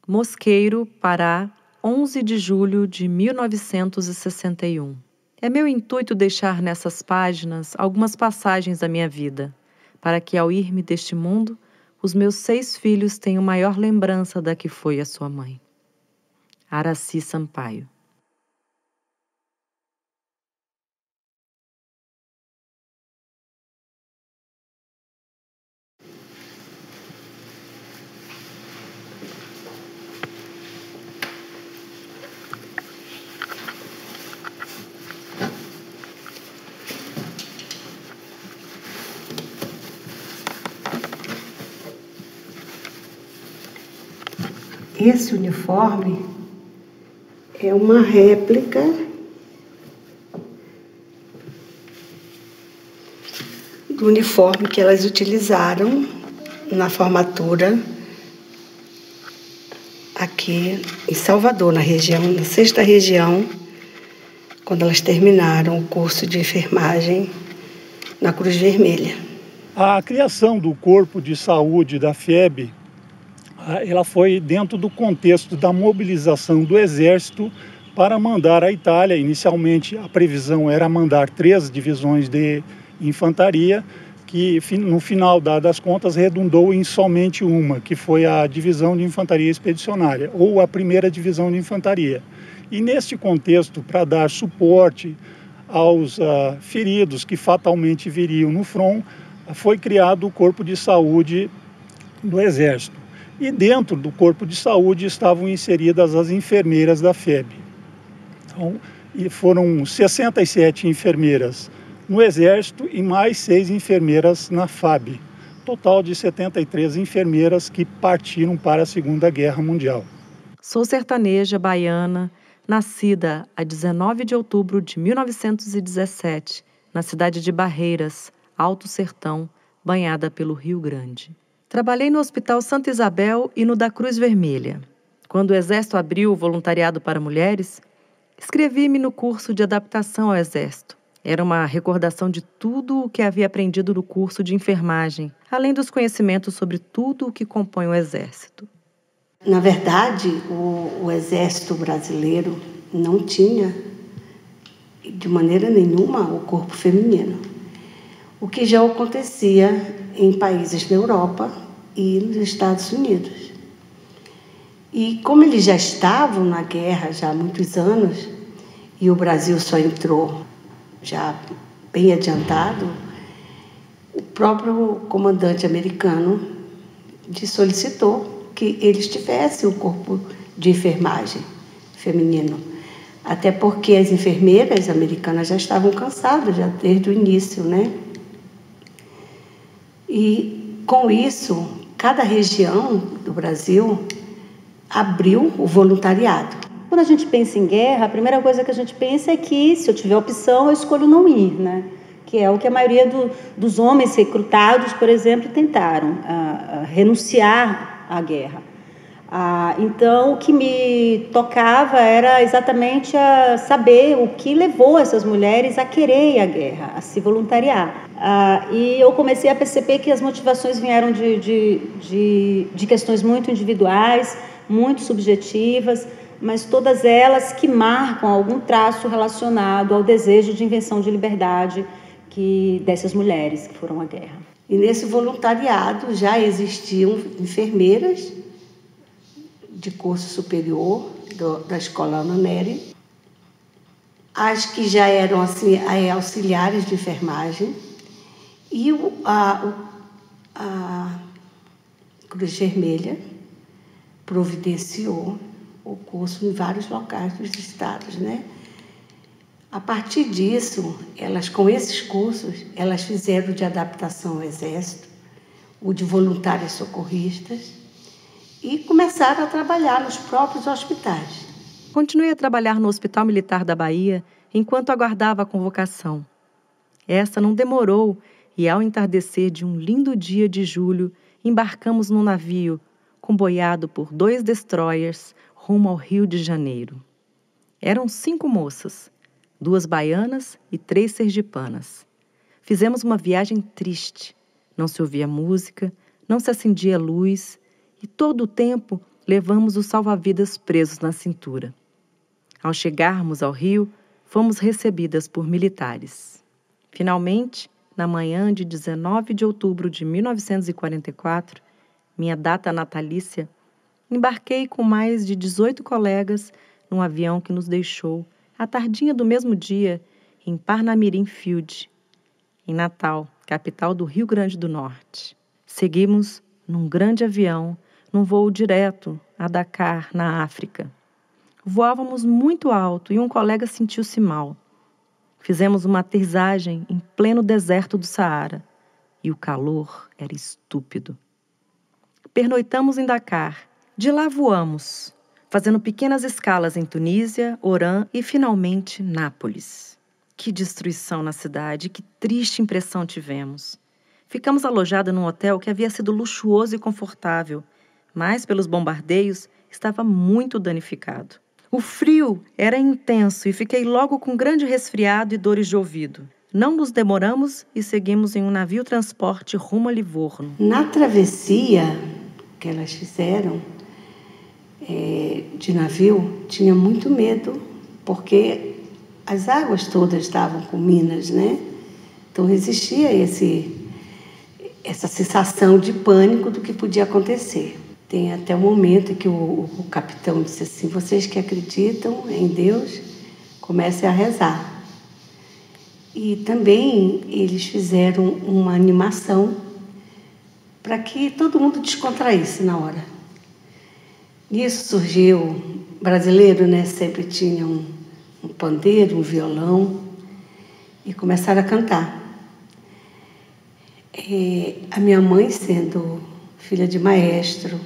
Mosqueiro, Pará, 11 de julho de 1961. É meu intuito deixar nessas páginas algumas passagens da minha vida, para que ao ir-me deste mundo, os meus 6 filhos tenham maior lembrança da que foi a sua mãe. Aracy Sampaio. Esse uniforme é uma réplica do uniforme que elas utilizaram na formatura aqui em Salvador, na 6ª região, quando elas terminaram o curso de enfermagem na Cruz Vermelha. A criação do Corpo de Saúde da FEB, ela foi dentro do contexto da mobilização do Exército para mandar à Itália. Inicialmente, a previsão era mandar 3 divisões de infantaria, que no final das contas redundou em somente uma, que foi a Divisão de Infantaria Expedicionária, ou a 1ª Divisão de Infantaria. E neste contexto, para dar suporte aos feridos que fatalmente viriam no front, foi criado o Corpo de Saúde do Exército. E dentro do Corpo de Saúde estavam inseridas as enfermeiras da FEB. Então, e foram 67 enfermeiras no Exército e mais 6 enfermeiras na FAB. Total de 73 enfermeiras que partiram para a Segunda Guerra Mundial. Sou sertaneja baiana, nascida a 19 de outubro de 1917, na cidade de Barreiras, Alto Sertão, banhada pelo Rio Grande. Trabalhei no Hospital Santa Isabel e no da Cruz Vermelha. Quando o Exército abriu o voluntariado para mulheres, inscrevi-me no curso de adaptação ao Exército. Era uma recordação de tudo o que havia aprendido no curso de enfermagem, além dos conhecimentos sobre tudo o que compõe o Exército. Na verdade, o Exército brasileiro não tinha, de maneira nenhuma, o corpo feminino. O que já acontecia em países da Europa e nos Estados Unidos. E como eles já estavam na guerra já há muitos anos, e o Brasil só entrou já bem adiantado, o próprio comandante americano solicitou que eles tivessem o corpo de enfermagem feminino. Até porque as enfermeiras americanas já estavam cansadas, já desde o início, né? E, com isso, cada região do Brasil abriu o voluntariado. Quando a gente pensa em guerra, a primeira coisa que a gente pensa é que, se eu tiver opção, eu escolho não ir, né? Que é o que a maioria dos homens recrutados, por exemplo, tentaram, renunciar à guerra. Então, o que me tocava era exatamente saber o que levou essas mulheres a querer ir à guerra, a se voluntariar. E eu comecei a perceber que as motivações vieram de questões muito individuais, muito subjetivas, mas todas elas que marcam algum traço relacionado ao desejo de invenção de liberdade dessas mulheres que foram à guerra. E nesse voluntariado já existiam enfermeiras de curso superior da Escola Ana Nery, as que já eram assim, auxiliares de enfermagem, e a Cruz Vermelha providenciou o curso em vários locais dos estados, né? A partir disso, com esses cursos, elas fizeram de adaptação ao Exército, o de voluntárias socorristas, e começaram a trabalhar nos próprios hospitais. Continuei a trabalhar no Hospital Militar da Bahia enquanto aguardava a convocação. Essa não demorou e, ao entardecer de um lindo dia de julho, embarcamos num navio comboiado por 2 destroyers rumo ao Rio de Janeiro. Eram 5 moças, 2 baianas e 3 sergipanas. Fizemos uma viagem triste. Não se ouvia música, não se acendia luz e todo o tempo levamos os salva-vidas presos na cintura. Ao chegarmos ao rio, fomos recebidas por militares. Finalmente, na manhã de 19 de outubro de 1944, minha data natalícia, embarquei com mais de 18 colegas num avião que nos deixou, à tardinha do mesmo dia, em Parnamirim Field, em Natal, capital do Rio Grande do Norte. Seguimos num grande avião, num voo direto a Dakar, na África. Voávamos muito alto e um colega sentiu-se mal. Fizemos uma aterrissagem em pleno deserto do Saara e o calor era estúpido. Pernoitamos em Dakar. De lá voamos, fazendo pequenas escalas em Tunísia, Orã e, finalmente, Nápoles. Que destruição na cidade, que triste impressão tivemos. Ficamos alojadas num hotel que havia sido luxuoso e confortável, mas, pelos bombardeios, estava muito danificado. O frio era intenso e fiquei logo com grande resfriado e dores de ouvido. Não nos demoramos e seguimos em um navio-transporte rumo a Livorno. Na travessia que elas fizeram de navio, tinha muito medo, porque as águas todas estavam com minas, né? Então existia essa sensação de pânico do que podia acontecer. Tem até o momento em que o capitão disse assim: vocês que acreditam em Deus, comecem a rezar. E também eles fizeram uma animação para que todo mundo descontraísse na hora. Nisso surgiu, brasileiro, né, sempre tinha um pandeiro, um violão, e começaram a cantar. A minha mãe, sendo filha de maestro,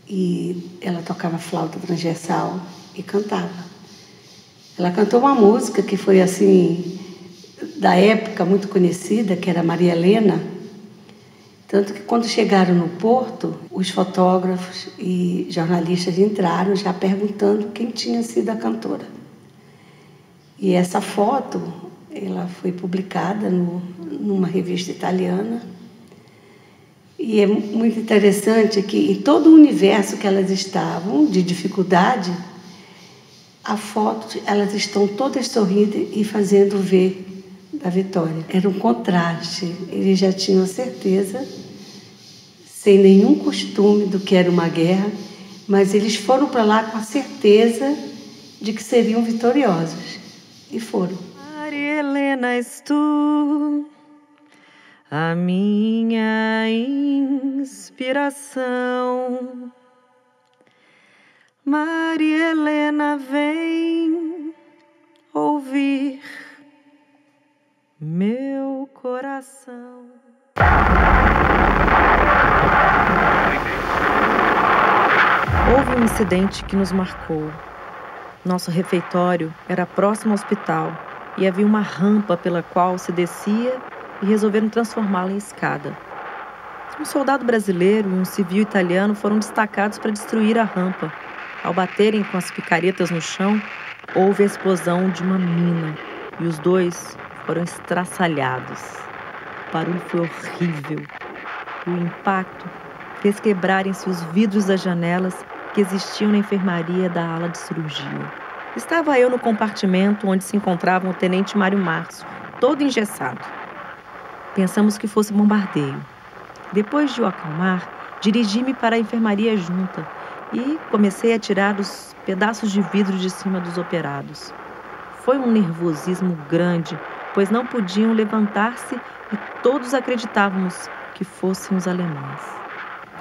e ela tocava flauta transversal e cantava. Ela cantou uma música que foi assim, da época, muito conhecida, que era Maria Helena. Tanto que quando chegaram no porto, os fotógrafos e jornalistas entraram já perguntando quem tinha sido a cantora. E essa foto, ela foi publicada numa revista italiana. E é muito interessante que em todo o universo que elas estavam, de dificuldade, a foto, elas estão todas sorrindo e fazendo ver da vitória. Era um contraste. Eles já tinham certeza, sem nenhum costume do que era uma guerra, mas eles foram para lá com a certeza de que seriam vitoriosos. E foram. Maria Helena, és tu, a minha inspiração. Maria Helena, vem ouvir meu coração. Houve um incidente que nos marcou. Nosso refeitório era próximo ao hospital e havia uma rampa pela qual se descia e resolveram transformá-la em escada. Um soldado brasileiro e um civil italiano foram destacados para destruir a rampa. Ao baterem com as picaretas no chão, houve a explosão de uma mina e os dois foram estraçalhados. O barulho foi horrível e o impacto fez quebrarem-se os vidros das janelas que existiam na enfermaria da ala de cirurgia. Estava eu no compartimento onde se encontrava o tenente Mário Márcio, todo engessado. Pensamos que fosse bombardeio. Depois de o acalmar, dirigi-me para a enfermaria junta e comecei a tirar os pedaços de vidro de cima dos operados. Foi um nervosismo grande, pois não podiam levantar-se e todos acreditávamos que fossem os alemães.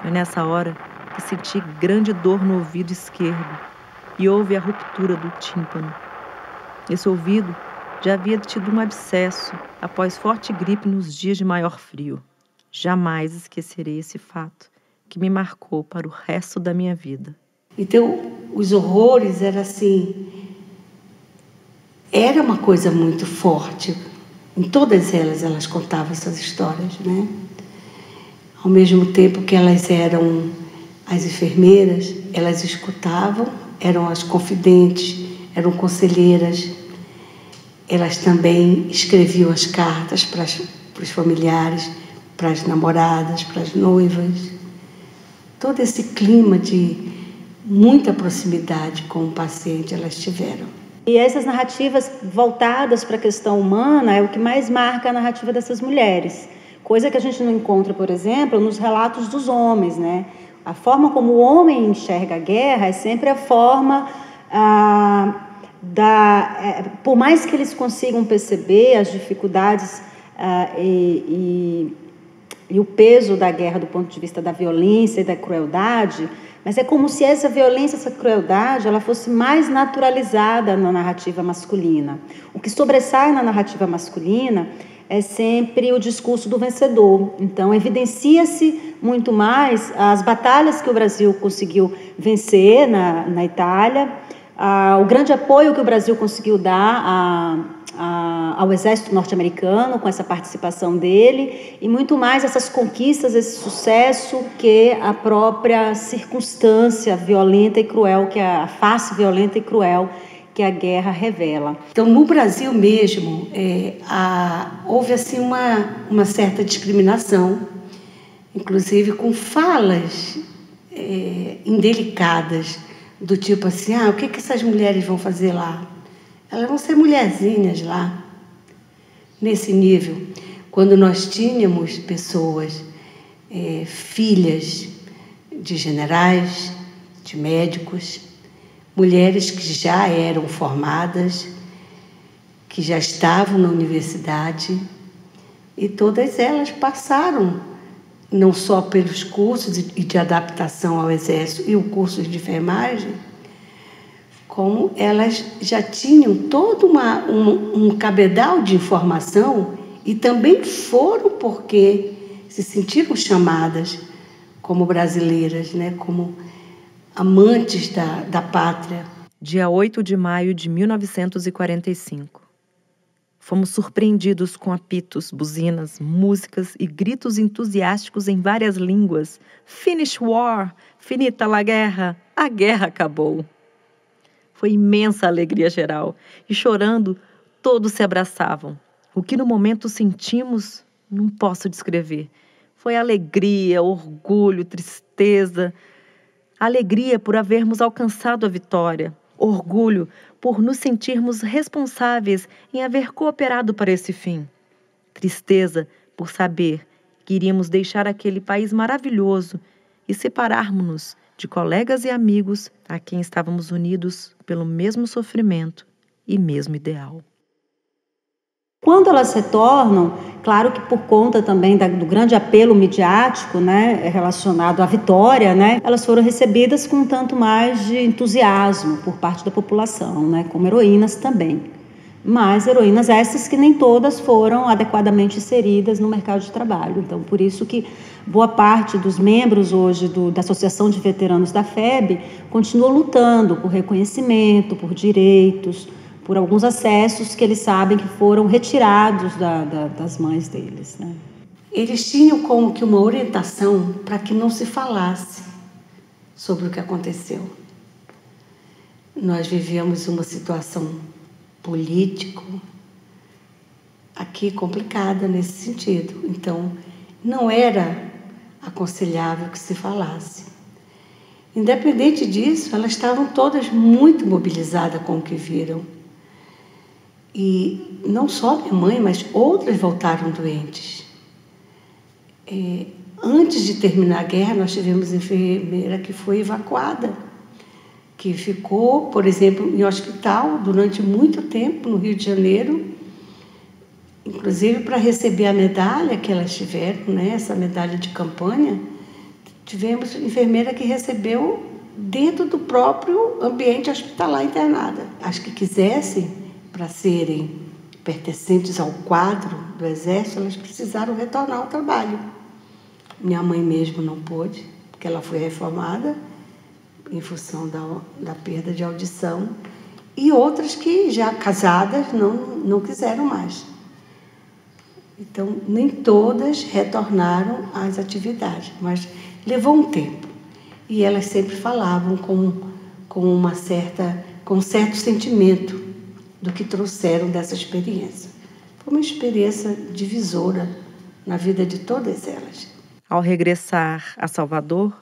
Foi nessa hora que senti grande dor no ouvido esquerdo e houve a ruptura do tímpano. Esse ouvido já havia tido um abscesso após forte gripe nos dias de maior frio. Jamais esquecerei esse fato que me marcou para o resto da minha vida. Então, os horrores era assim, era uma coisa muito forte. Em todas elas contavam essas histórias, né? Ao mesmo tempo que elas eram as enfermeiras, elas escutavam, eram as confidentes, eram conselheiras. Elas também escreviam as cartas para os familiares, para as namoradas, para as noivas. Todo esse clima de muita proximidade com o paciente elas tiveram. E essas narrativas voltadas para a questão humana é o que mais marca a narrativa dessas mulheres. Coisa que a gente não encontra, por exemplo, nos relatos dos homens, né? A forma como o homem enxerga a guerra é sempre a forma por mais que eles consigam perceber as dificuldades e o peso da guerra do ponto de vista da violência e da crueldade, mas é como se essa violência, essa crueldade, ela fosse mais naturalizada na narrativa masculina. O que sobressai na narrativa masculina é sempre o discurso do vencedor. Então, evidencia-se muito mais as batalhas que o Brasil conseguiu vencer na Itália, o grande apoio que o Brasil conseguiu dar ao exército norte-americano, com essa participação dele, e muito mais essas conquistas, esse sucesso, que a própria circunstância violenta e cruel, que a face violenta e cruel que a guerra revela. Então, no Brasil mesmo, houve assim uma certa discriminação, inclusive com falas indelicadas, do tipo assim, o que essas mulheres vão fazer lá? Elas vão ser mulherzinhas lá. Nesse nível, quando nós tínhamos pessoas, filhas de generais, de médicos, mulheres que já eram formadas, que já estavam na universidade, e todas elas passaram não só pelos cursos de adaptação ao exército e o curso de enfermagem, como elas já tinham todo um cabedal de informação e também foram porque se sentiram chamadas como brasileiras, né, como amantes da pátria. Dia 8 de maio de 1945. Fomos surpreendidos com apitos, buzinas, músicas e gritos entusiásticos em várias línguas. Finish war! Finita la guerra! A guerra acabou! Foi imensa a alegria geral, e chorando, todos se abraçavam. O que no momento sentimos, não posso descrever. Foi alegria, orgulho, tristeza. Alegria por havermos alcançado a vitória. Orgulho por nos sentirmos responsáveis em haver cooperado para esse fim. Tristeza por saber que iríamos deixar aquele país maravilhoso e separarmos-nos de colegas e amigos a quem estávamos unidos pelo mesmo sofrimento e mesmo ideal. Quando elas retornam, claro que por conta também do grande apelo midiático, né, relacionado à vitória, né, elas foram recebidas com um tanto mais de entusiasmo por parte da população, né, como heroínas também. Mas heroínas essas que nem todas foram adequadamente inseridas no mercado de trabalho. Então, por isso que boa parte dos membros hoje da Associação de Veteranos da FEB continua lutando por reconhecimento, por direitos, por alguns acessos que eles sabem que foram retirados das mães deles, né? Eles tinham como que uma orientação para que não se falasse sobre o que aconteceu. Nós vivíamos uma situação política aqui complicada nesse sentido. Então, não era aconselhável que se falasse. Independente disso, elas estavam todas muito mobilizadas com o que viram. E não só minha mãe, mas outras voltaram doentes. Antes de terminar a guerra, nós tivemos enfermeira que foi evacuada, que ficou, por exemplo, em hospital durante muito tempo no Rio de Janeiro, inclusive para receber a medalha que elas tiveram, né, essa medalha de campanha. Tivemos enfermeira que recebeu dentro do próprio ambiente hospitalar internada. As que quisessem, para serem pertencentes ao quadro do Exército, elas precisaram retornar ao trabalho. Minha mãe mesmo não pôde, porque ela foi reformada em função da perda de audição, e outras que, já casadas, não quiseram mais. Então, nem todas retornaram às atividades, mas levou um tempo. E elas sempre falavam com um certo sentimento do que trouxeram dessa experiência. Foi uma experiência divisora na vida de todas elas. Ao regressar a Salvador,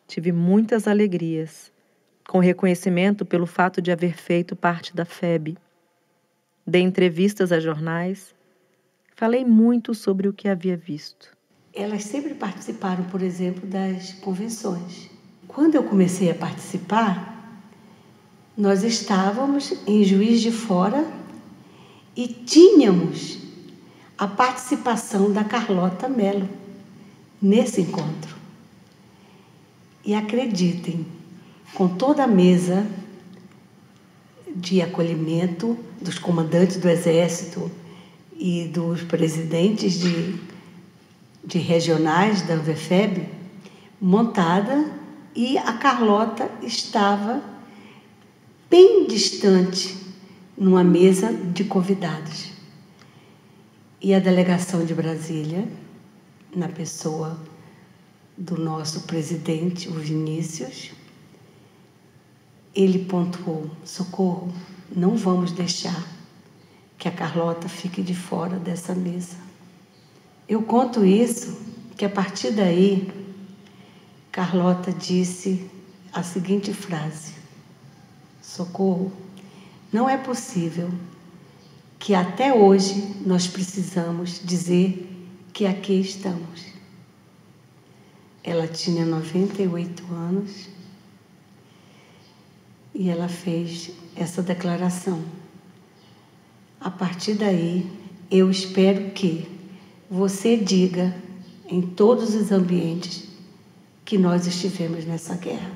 tive muitas alegrias, com reconhecimento pelo fato de haver feito parte da FEB. Dei entrevistas a jornais, falei muito sobre o que havia visto. Elas sempre participaram, por exemplo, das convenções. Quando eu comecei a participar, nós estávamos em Juiz de Fora e tínhamos a participação da Carlota Mello nesse encontro. E acreditem, com toda a mesa de acolhimento dos comandantes do Exército e dos presidentes de regionais da UVFEB montada, e a Carlota estava bem distante numa mesa de convidados. E a delegação de Brasília, na pessoa do nosso presidente, o Vinícius, ele pontuou: Socorro, não vamos deixar que a Carlota fique de fora dessa mesa. Eu conto isso que a partir daí, Carlota disse a seguinte frase: Socorro, não é possível que até hoje nós precisamos dizer que aqui estamos. Ela tinha 98 anos e ela fez essa declaração. A partir daí, eu espero que você diga em todos os ambientes que nós estivemos nessa guerra.